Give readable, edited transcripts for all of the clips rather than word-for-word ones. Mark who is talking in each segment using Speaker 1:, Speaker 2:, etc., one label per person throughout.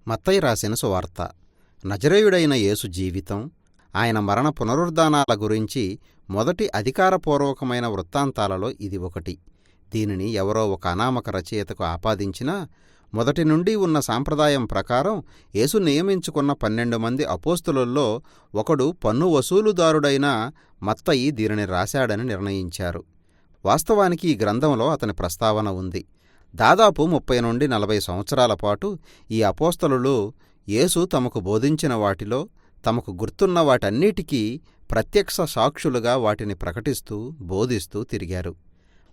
Speaker 1: మత్తయి రాసిన సువార్త. నజరేయుడైన యేసు జీవితం, ఆయన మరణ పునరుద్ధానాల గురించి మొదటి అధికారపూర్వకమైన వృత్తాంతాలలో ఇది ఒకటి. దీనిని ఎవరో ఒక అనామక రచయితకు ఆపాదించినా, మొదటి నుండి ఉన్న సాంప్రదాయం ప్రకారం యేసు నియమించుకున్న 12 మంది అపోస్తలుల్లో ఒకడు పన్ను వసూలుదారుడైన మత్తయి దీనిని రాశాడని నిర్ణయించారు. వాస్తవానికి ఈ గ్రంథంలో అతని ప్రస్తావన ఉంది. దాదాపు 30 నుండి 40 సంవత్సరాల పాటు ఈ అపోస్తలులు యేసు తమకు బోధించిన వాటిలో తమకు గుర్తున్న వాటన్నిటికీ ప్రత్యక్ష సాక్షులుగా వాటిని ప్రకటిస్తూ బోధిస్తూ తిరిగారు.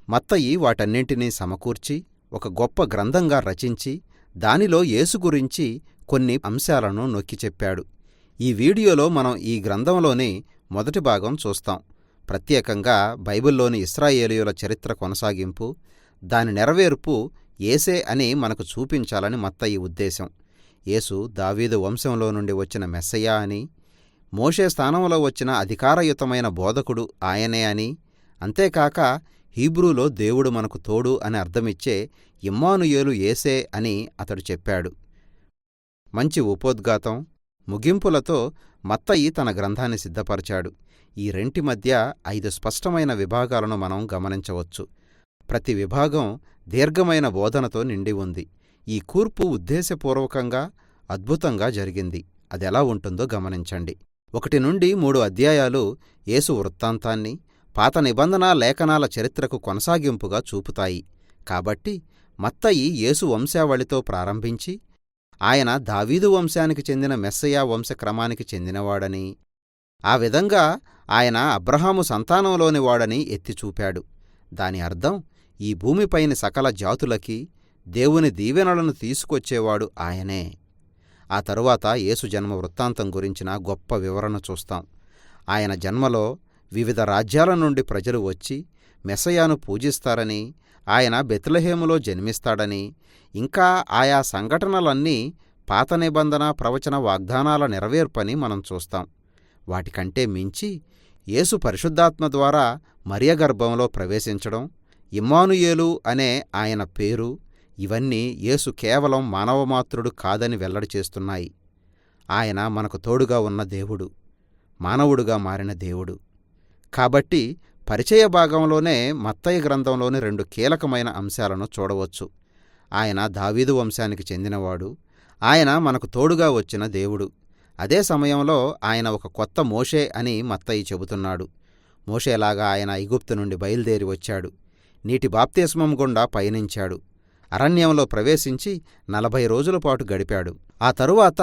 Speaker 1: మత్తయి వాటన్నింటినీ సమకూర్చి ఒక గొప్ప గ్రంథంగా రచించి దానిలో యేసు గురించి కొన్ని అంశాలను నొక్కి చెప్పాడు. ఈ వీడియోలో మనం ఈ గ్రంథంలోని మొదటి భాగం చూస్తాం. ప్రత్యేకంగా బైబిల్లోని ఇశ్రాయేలీయుల చరిత్ర కొనసాగింపు, దాని నెరవేర్పు యేసే అని మనకు చూపించాలని మత్తయి ఉద్దేశం. యేసు దావీదు వంశంలో నుండి వచ్చిన మెస్సయ్యా అని, మోషే స్థానంలో వచ్చిన అధికారయుతమైన బోధకుడు ఆయనే అని, అంతేకాక హీబ్రూలో దేవుడు మనకు తోడు అని అర్థమిచ్చే ఇమ్మానుయేలు యేసే అని అతడు చెప్పాడు. మంచి ఉపోద్ఘాతం, ముగింపులతో మత్తయి తన గ్రంథాన్ని సిద్ధపరిచాడు. ఈ రెంటి మధ్య 5 స్పష్టమైన విభాగాలను మనం గమనించవచ్చు. ప్రతి విభాగం దీర్ఘమైన బోధనతో నిండి ఉంది. ఈ కూర్పు ఉద్దేశపూర్వకంగా అద్భుతంగా జరిగింది. అదెలా ఉంటుందో గమనించండి. 1 నుండి 3 అధ్యాయాలు యేసు వృత్తాంతాన్ని, పాత నిబంధన లేఖనాల చరిత్రకు కొనసాగింపుగా చూపుతాయి. కాబట్టి మత్తయి యేసు వంశావళితో ప్రారంభించి ఆయన దావీదు వంశానికి చెందిన మెస్సయా వంశక్రమానికి చెందినవాడని, ఆ విధంగా ఆయన అబ్రహాము సంతానంలోని వాడని ఎత్తిచూపాడు. దాని అర్థం ఈ భూమిపైని సకల జాతులకి దేవుని దీవెనలను తీసుకొచ్చేవాడు ఆయనే. ఆ తరువాత యేసు జన్మ వృత్తాంతం గురించిన గొప్ప వివరణ చూస్తాం. ఆయన జన్మలో వివిధ రాజ్యాల నుండి ప్రజలు వచ్చి మెస్సయాను పూజిస్తారని, ఆయన బెత్లెహేములో జన్మిస్తాడని, ఇంకా ఆయా సంఘటనలన్నీ పాత నిబంధన ప్రవచన వాగ్దానాల నెరవేర్పని మనం చూస్తాం. వాటికంటే మించి యేసు పరిశుద్ధాత్మ ద్వారా మరియ గర్భంలో ప్రవేశించడం, ఇమ్మానుయేలు అనే ఆయన పేరు, ఇవన్నీ యేసు కేవలం మానవమాత్రుడు కాదని వెల్లడి చేస్తున్నాయి. ఆయన మనకు తోడుగా ఉన్న దేవుడు, మానవుడుగా మారిన దేవుడు. కాబట్టి పరిచయ భాగంలోనే మత్తయి గ్రంథంలోని 2 కీలకమైన అంశాలను చూడవచ్చు. ఆయన దావీదు వంశానికి చెందినవాడు, ఆయన మనకు తోడుగా వచ్చిన దేవుడు. అదే సమయంలో ఆయన ఒక కొత్త మోషే అని మత్తయి చెబుతున్నాడు. మోషేలాగా ఆయన ఐగుప్తు నుండి బయలుదేరి వచ్చాడు. నీటి బాప్తిస్మం గుండా పయనించాడు. అరణ్యంలో ప్రవేశించి 40 రోజుల పాటు గడిపాడు. ఆ తరువాత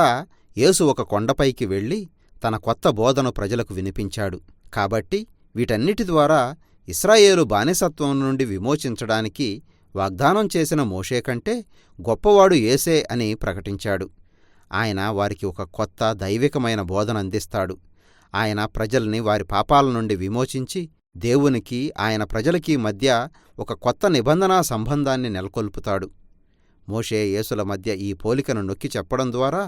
Speaker 1: యేసు ఒక కొండపైకి వెళ్ళి తన కొత్త బోధను ప్రజలకు వినిపించాడు. కాబట్టి వీటన్నిటి ద్వారా ఇశ్రాయేలు బానిసత్వం నుండి విమోచించడానికి వాగ్దానం చేసిన మోషే కంటే గొప్పవాడు యేసే అని ప్రకటించాడు. ఆయన వారికి ఒక కొత్త దైవికమైన బోధన అందిస్తాడు. ఆయన ప్రజల్ని వారి పాపాల నుండి విమోచించి దేవునికి ఆయన ప్రజలకి మధ్య ఒక కొత్త నిబంధనా సంబంధాన్ని నెలకొల్పుతాడు. మోషే యేసుల మధ్య ఈ పోలికను నొక్కి చెప్పడం ద్వారా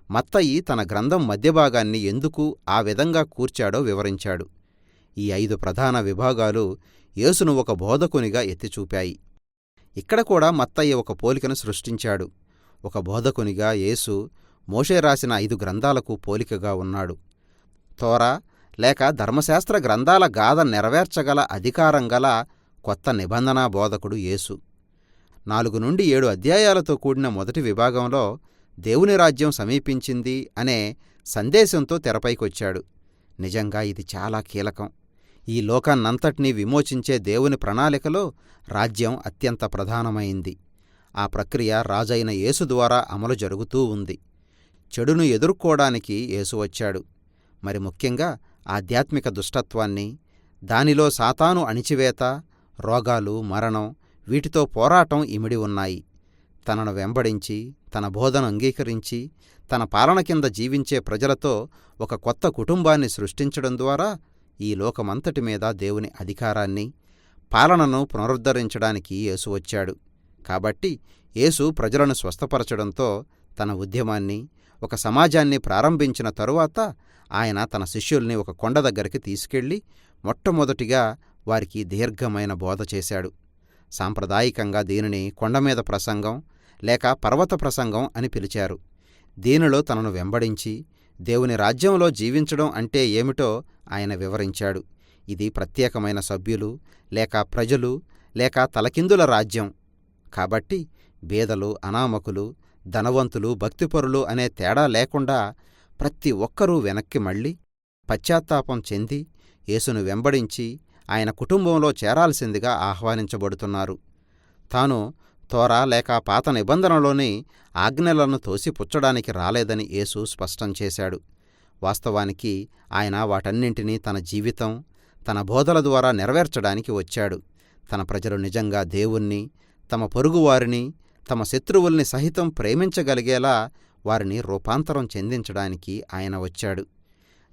Speaker 1: మత్తయి తన గ్రంథం మధ్యభాగాన్ని ఎందుకు ఆ విధంగా కూర్చాడో వివరించాడు. ఈ 5 ప్రధాన విభాగాలు యేసును ఒక బోధకునిగా ఎత్తిచూపాయి. ఇక్కడ కూడా మత్తయి ఒక పోలికను సృష్టించాడు. ఒక బోధకునిగా యేసు మోషే రాసిన 5 గ్రంథాలకు పోలికగా ఉన్నాడు. తోరా లేక ధర్మశాస్త్ర గ్రంథాల గాథ నెరవేర్చగల అధికారం గల కొత్త నిబంధనా బోధకుడు యేసు. 4 నుండి 7 అధ్యాయాలతో కూడిన మొదటి విభాగంలో దేవుని రాజ్యం సమీపించింది అనే సందేశంతో తెరపైకొచ్చాడు. నిజంగా ఇది చాలా కీలకం. ఈ లోకాన్నంతటినీ విమోచించే దేవుని ప్రణాళికలో రాజ్యం అత్యంత ప్రధానమైంది. ఆ ప్రక్రియ రాజైన యేసు ద్వారా అమలు జరుగుతూ ఉంది. చెడును ఎదుర్కోవడానికి యేసు వచ్చాడు. మరి ముఖ్యంగా ఆధ్యాత్మిక దుష్టత్వాన్ని, దానిలో సాతాను అణిచివేత, రోగాలు, మరణం, వీటితో పోరాటం ఇమిడి ఉన్నాయి. తనను వెంబడించి, తన బోధను అంగీకరించి, తన పాలన కింద జీవించే ప్రజలతో ఒక కొత్త కుటుంబాన్ని సృష్టించడం ద్వారా ఈ లోకమంతటి మీద దేవుని అధికారాన్ని, పాలనను పునరుద్ధరించడానికి యేసు వచ్చాడు. కాబట్టి యేసు ప్రజలను స్వస్థపరచడంతో తన ఉద్యమాన్ని, ఒక సమాజాన్ని ప్రారంభించిన తరువాత ఆయన తన శిష్యుల్ని ఒక కొండ దగ్గరికి తీసుకెళ్లి మొట్టమొదటిగా వారికి దీర్ఘమైన బోధ చేశాడు. సాంప్రదాయికంగా దీనిని కొండమీద ప్రసంగం లేక పర్వత ప్రసంగం అని పిలిచారు. దీనిలో తనను వెంబడించి దేవుని రాజ్యంలో జీవించడం అంటే ఏమిటో ఆయన వివరించాడు. ఇది ప్రత్యేకమైన సభ్యులు లేక ప్రజలు లేక తలకిందుల రాజ్యం. కాబట్టి బీదలు, అనామకులు, ధనవంతులు, భక్తిపరులు అనే తేడా లేకుండా ప్రతి ఒక్కరూ వెనక్కి మళ్ళీ పశ్చాత్తాపం చెంది యేసును వెంబడించి ఆయన కుటుంబంలో చేరాల్సిందిగా ఆహ్వానించబడుతున్నారు. తాను తోరా లేక పాత నిబంధనలోని ఆజ్ఞలను తోసిపుచ్చడానికి రాలేదని యేసు స్పష్టం చేశాడు. వాస్తవానికి ఆయన వాటన్నింటినీ తన జీవితం, తన బోధల ద్వారా నెరవేర్చడానికి వచ్చాడు. తన ప్రజలు నిజంగా దేవుణ్ణి, తమ పొరుగువారిని, తమ శత్రువుల్ని సహితం ప్రేమించగలిగేలా వారిని రూపాంతరం చెందించడానికి ఆయన వచ్చాడు.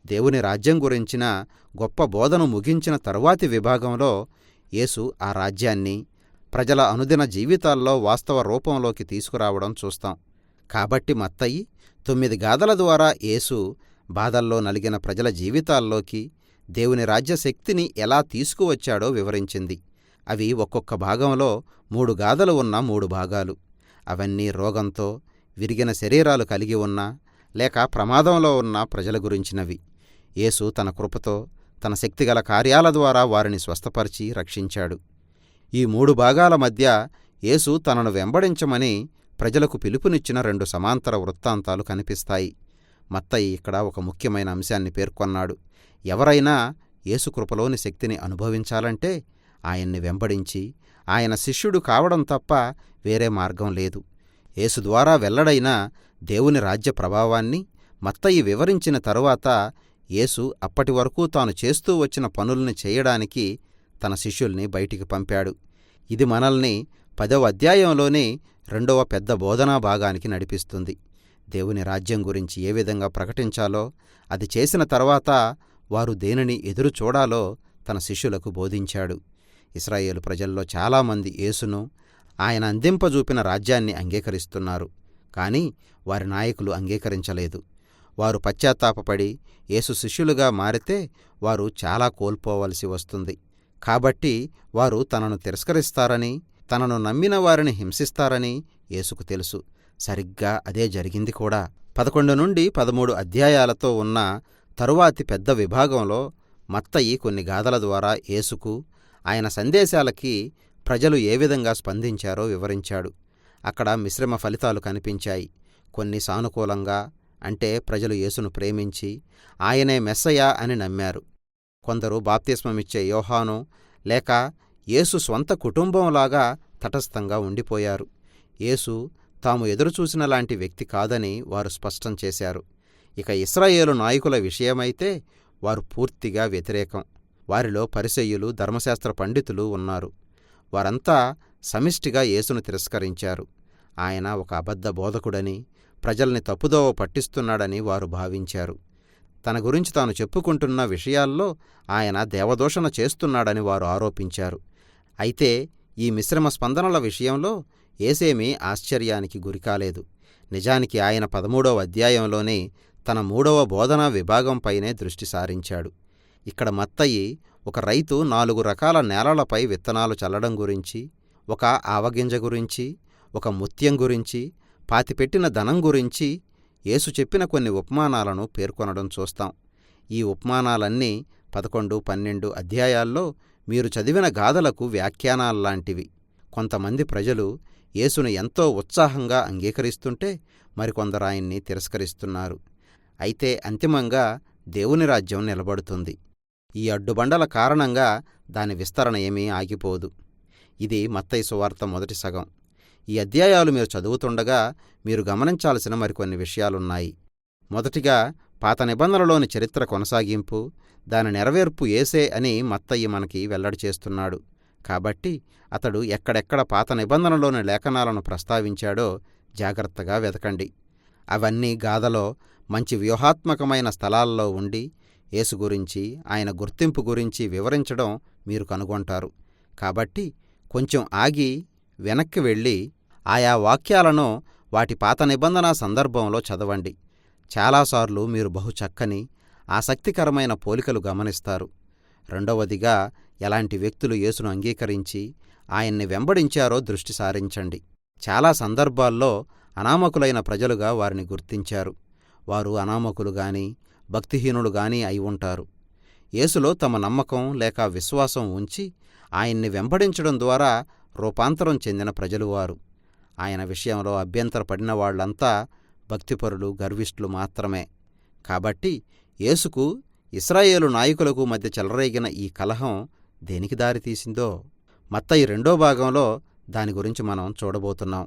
Speaker 1: దేవుని రాజ్యం గురించిన గొప్ప బోధను ముగించిన తరువాతి విభాగంలో యేసు ఆ రాజ్యాన్ని ప్రజల అనుదిన జీవితాల్లో వాస్తవ రూపంలోకి తీసుకురావడం చూస్తాం. కాబట్టి మత్తయి 9 గాథల ద్వారా యేసు బాధల్లో నలిగిన ప్రజల జీవితాల్లోకి దేవుని రాజ్యశక్తిని ఎలా తీసుకువచ్చాడో వివరించింది. అవి ఒక్కొక్క భాగంలో 3 గాథలు ఉన్న 3 భాగాలు. అవన్నీ రోగంతో, విరిగిన శరీరాలు కలిగి ఉన్న లేక ప్రమాదంలో ఉన్న ప్రజల గురించినవి. యేసు తన కృపతో, తన శక్తిగల కార్యాల ద్వారా వారిని స్వస్థపరిచి రక్షించాడు. ఈ 3 భాగాల మధ్య యేసు తనను వెంబడించమని ప్రజలకు పిలుపునిచ్చిన 2 సమాంతర వృత్తాంతాలు కనిపిస్తాయి. మత్తయి ఇక్కడ ఒక ముఖ్యమైన అంశాన్ని పేర్కొన్నాడు. ఎవరైనా యేసు కృపలోని శక్తిని అనుభవించాలంటే ఆయన్ని వెంబడించి ఆయన శిష్యుడు కావడం తప్ప వేరే మార్గం లేదు. యేసు ద్వారా వెల్లడైన దేవుని రాజ్య ప్రభావాన్ని మత్తయి వివరించిన తరువాత యేసు అప్పటివరకు తాను చేస్తూ వచ్చిన పనుల్ని చేయడానికి తన శిష్యుల్ని బయటికి పంపాడు. ఇది మనల్ని 10వ అధ్యాయంలోని 2వ పెద్ద బోధనా భాగానికి నడిపిస్తుంది. దేవుని రాజ్యం గురించి ఏ విధంగా ప్రకటించాలో, అది చేసిన తర్వాత వారు దేనిని ఎదురు చూడాలో తన శిష్యులకు బోధించాడు. ఇశ్రాయేలు ప్రజల్లో చాలామంది యేసును, ఆయన అందింపజూపిన రాజ్యాన్ని అంగీకరిస్తున్నారు. కాని వారి నాయకులు అంగీకరించలేదు. వారు పశ్చాత్తాపపడి యేసు శిష్యులుగా మారితే వారు చాలా కోల్పోవలసి వస్తుంది. కాబట్టి వారు తనను తిరస్కరిస్తారని, తనను నమ్మిన వారిని హింసిస్తారని యేసుకు తెలుసు. సరిగ్గా అదే జరిగింది కూడా. 11 నుండి 13 అధ్యాయాలతో ఉన్న తరువాతి పెద్ద విభాగంలో మత్తయి కొన్ని గాథల ద్వారా యేసుకు, ఆయన సందేశాలకి ప్రజలు ఏ విధంగా స్పందించారో వివరించాడు. అక్కడ మిశ్రమ ఫలితాలు కనిపించాయి. కొన్ని సానుకూలంగా, అంటే ప్రజలు యేసును ప్రేమించి ఆయనే మెస్సయా అని నమ్మారు. కొందరు బాప్తిస్మమిచ్చే యోహాను లేక యేసు స్వంత కుటుంబంలాగా తటస్థంగా ఉండిపోయారు. యేసు తాము ఎదురుచూసిన లాంటి వ్యక్తి కాదని వారు స్పష్టం చేశారు. ఇక ఇశ్రాయేలు నాయకుల విషయమైతే వారు పూర్తిగా వ్యతిరేకం. వారిలో పరిసయ్యులు, ధర్మశాస్త్ర పండితులు ఉన్నారు. వారంతా సమిష్టిగా యేసును తిరస్కరించారు. ఆయన ఒక అబద్ధ బోధకుడని, ప్రజల్ని తప్పుదోవ పట్టిస్తున్నాడని వారు భావించారు. తన గురించి తాను చెప్పుకుంటున్న విషయాల్లో ఆయన దేవదూషణ చేస్తున్నాడని వారు ఆరోపించారు. అయితే ఈ మిశ్రమ స్పందనల విషయంలో యేసేమీ ఆశ్చర్యానికి గురికాలేదు. నిజానికి ఆయన 13వ అధ్యాయంలోనే తన 3వ బోధనా విభాగంపైనే దృష్టి సారించాడు. ఇక్కడ మత్తయి ఒక రైతు 4 రకాల నేలలపై విత్తనాలు చల్లడం గురించి, ఒక ఆవగింజ గురించి, ఒక ముత్యం గురించి, పాతిపెట్టిన ధనం గురించి యేసు చెప్పిన కొన్ని ఉపమానాలను పేర్కొనడం చూస్తాం. ఈ ఉపమానాలన్నీ 11, 12 అధ్యాయాల్లో మీరు చదివిన గాథలకు వ్యాఖ్యానాల్లాంటివి. కొంతమంది ప్రజలు యేసును ఎంతో ఉత్సాహంగా అంగీకరిస్తుంటే మరికొందరు ఆయన్ని తిరస్కరిస్తున్నారు. అయితే అంతిమంగా దేవుని రాజ్యం నిలబడుతుంది. ఈ అడ్డుబండల కారణంగా దాని విస్తరణ ఏమీ ఆగిపోదు. ఇది మత్తయి సువార్త మొదటి సగం. ఈ అధ్యాయాలు మీరు చదువుతుండగా మీరు గమనించాల్సిన మరికొన్ని విషయాలున్నాయి. మొదటిగా పాత నిబంధనలోని చరిత్ర కొనసాగింపు, దాని నెరవేర్పు యేసే అని మత్తయి మనకి వెల్లడి చేస్తున్నాడు. కాబట్టి అతడు ఎక్కడెక్కడ పాత నిబంధనలోని లేఖనాలను ప్రస్తావించాడో జాగ్రత్తగా వెతకండి. అవన్నీ గాథలో మంచి వ్యూహాత్మకమైన స్థలాల్లో ఉండి యేసు గురించి, ఆయన గుర్తింపు గురించి వివరించడం మీరు కనుగొంటారు. కాబట్టి కొంచెం ఆగి వెనక్కి వెళ్ళి ఆయా వాక్యాలను వాటి పాత నిబంధన సందర్భంలో చదవండి. చాలాసార్లు మీరు బహు చక్కని, ఆసక్తికరమైన పోలికలు గమనిస్తారు. రెండవదిగా, ఎలాంటి వ్యక్తులు యేసును అంగీకరించి ఆయన్ని వెంబడించారో దృష్టి సారించండి. చాలా సందర్భాల్లో అనామకులైన ప్రజలుగా వారిని గుర్తించారు. వారు అనామకులు గాని భక్తిహీనులు గాని అయి ఉంటారు. యేసులో తమ నమ్మకం లేక విశ్వాసం ఉంచి ఆయన్ని వెంబడించడం ద్వారా రూపాంతరం చెందిన ప్రజలు వారు. ఆయన విషయంలో అభ్యంతరపడిన వాళ్లంతా భక్తిపరులు, గర్విష్ఠులు మాత్రమే. కాబట్టి యేసుకు ఇశ్రాయేలు నాయకులకు మధ్య చెలరేగిన ఈ కలహం దేనికి దారితీసిందో మత్తయి 2వ భాగంలో దాని గురించి మనం చూడబోతున్నాం.